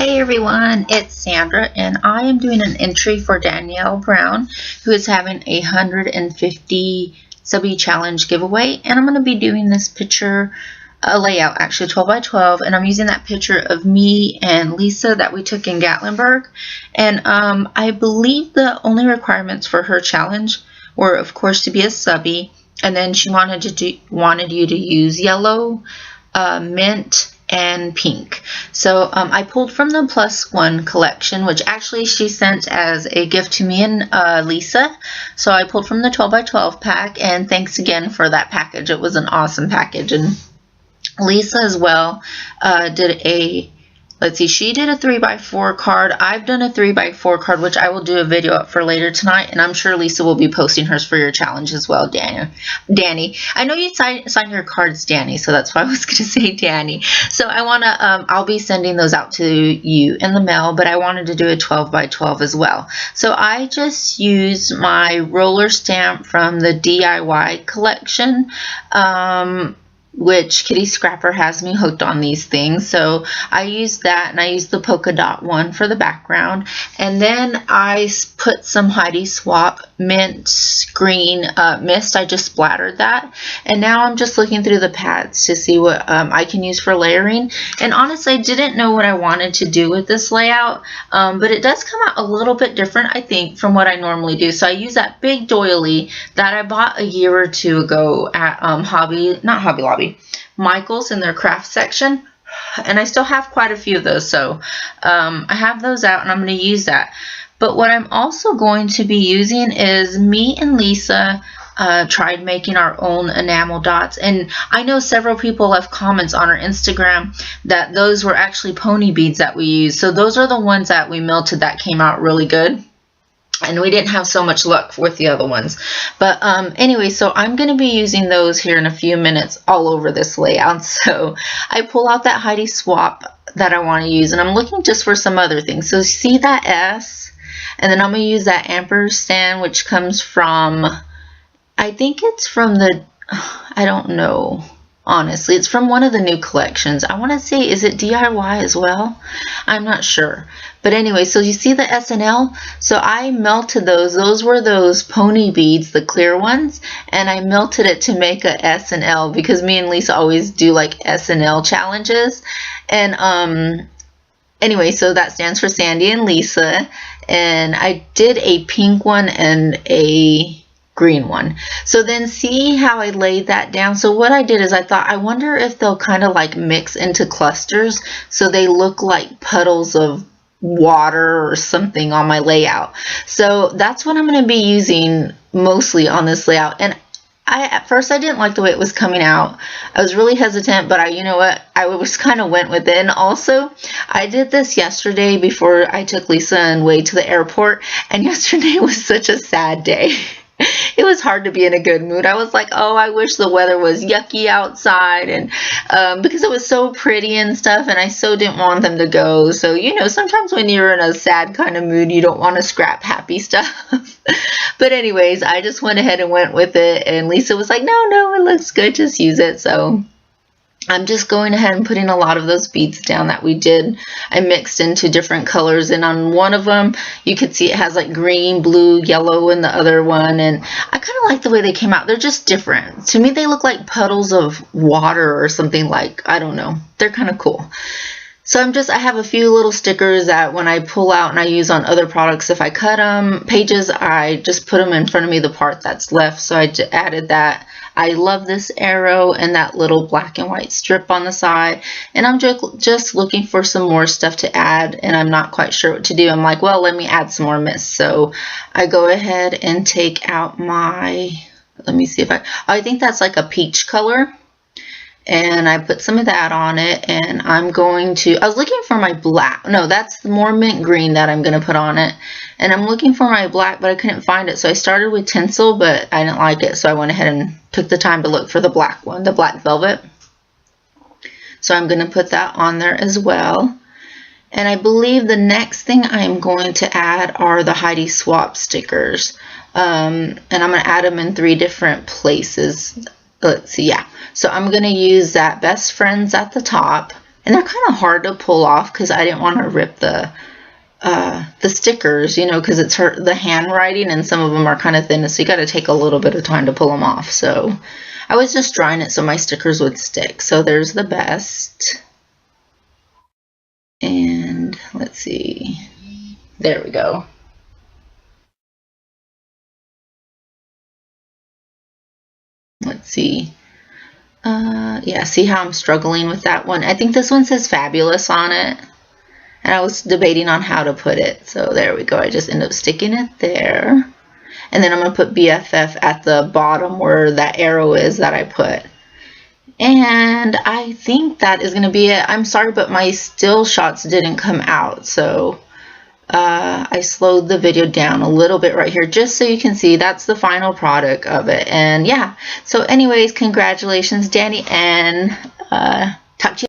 Hey everyone, it's Sandra and I am doing an entry for Dannielle Brown, who is having a 150 subby challenge giveaway, and I'm going to be doing this picture layout, actually 12 by 12, and I'm using that picture of me and Lisa that we took in Gatlinburg. And I believe the only requirements for her challenge were, of course, to be a subby, and then she wanted you to use yellow, mint, and pink. So I pulled from the +1 collection, which actually she sent as a gift to me and Lisa. So I pulled from the 12 by 12 pack, and thanks again for that package. It was an awesome package. And Lisa as well did a, let's see, she did a 3 by 4 card. I've done a 3 by 4 card, which I will do a video up for later tonight, and I'm sure Lisa will be posting hers for your challenge as well, Danny. I know you sign your cards, Danny, so that's why I was going to say Danny. So I want to, I'll be sending those out to you in the mail, but I wanted to do a 12 by 12 as well. So I just used my roller stamp from the DIY collection, which Kitty Scrapper has me hooked on these things. So I used that, and I used the polka dot one for the background. And then I put some Heidi Swapp mint green mist. I just splattered that. And now I'm just looking through the pads to see what I can use for layering. And honestly, I didn't know what I wanted to do with this layout, but it does come out a little bit different, I think, from what I normally do. So I use that big doily that I bought a year or two ago at Hobby Lobby, Michael's, in their craft section, and I still have quite a few of those, so I have those out and I'm going to use that. But what I'm also going to be using is me and Lisa tried making our own enamel dots, and I know several people left comments on our Instagram that those were actually pony beads that we used. So those are the ones that we melted that came out really good. And we didn't have so much luck with the other ones. But anyway, so I'm going to be using those here in a few minutes all over this layout. So I pull out that Heidi Swapp that I want to use, and I'm looking just for some other things. So see that S? And then I'm going to use that ampersand, which comes from, I think it's from the, I don't know. Honestly, it's from one of the new collections. I want to say, is it DIY as well? I'm not sure. But anyway, so you see the S&L? So I melted those. Those were those pony beads, the clear ones. And I melted it to make a S&L because me and Lisa always do like S&L challenges. And anyway, so that stands for Sandy and Lisa. And I did a pink one and a green one. So then see how I laid that down. So what I did is I thought, I wonder if they'll kind of like mix into clusters so they look like puddles of water or something on my layout. So that's what I'm going to be using mostly on this layout. And at first I didn't like the way it was coming out. I was really hesitant, but you know what, I was kind of went with it. And also I did this yesterday before I took Lisa and Wade to the airport, and yesterday was such a sad day. It was hard to be in a good mood. I was like, oh, I wish the weather was yucky outside, and because it was so pretty and stuff, and I so didn't want them to go. So, you know, sometimes when you're in a sad kind of mood, you don't want to scrap happy stuff. But anyways, I just went ahead and went with it, and Lisa was like, no, it looks good, just use it. So I'm just going ahead and putting a lot of those beads down that we did. I mixed into different colors, and on one of them you could see it has like green, blue, yellow in the other one, and I kind of like the way they came out. They're just different. To me, they look like puddles of water or something, like, I don't know. They're kind of cool. So I have a few little stickers that when I pull out and I use on other products, if I cut them, pages, I just put them in front of me, the part that's left. So I added that. I love this arrow and that little black and white strip on the side. And I'm just looking for some more stuff to add, and I'm not quite sure what to do. I'm like, well, let me add some more mist. So I go ahead and take out my, let me see if I think that's like a peach color. And I put some of that on it, and I'm going to, I was looking for my black, no, that's more mint green that I'm going to put on it. And I'm looking for my black, but I couldn't find it. So I started with tinsel, but I didn't like it. So I went ahead and took the time to look for the black one, the black velvet. So I'm going to put that on there as well. And I believe the next thing I'm going to add are the Heidi Swapp stickers. And I'm going to add them in 3 different places. Let's see, yeah. So I'm going to use that Best Friends at the top, And they're kind of hard to pull off because I didn't want to rip the stickers, you know, because it's the handwriting, and some of them are kind of thin, so you got to take a little bit of time to pull them off. So I was just drying it so my stickers would stick. So there's the best. And let's see. There we go. Let's see. Yeah, see how I'm struggling with that one? I think this one says fabulous on it. And I was debating on how to put it. So there we go. I just ended up sticking it there. And then I'm going to put BFF at the bottom where that arrow is that I put. And I think that is going to be it. I'm sorry, but my still shots didn't come out. So I slowed the video down a little bit right here just so you can see that's the final product of it. And yeah, so anyways, congratulations, Danny, and talk to you.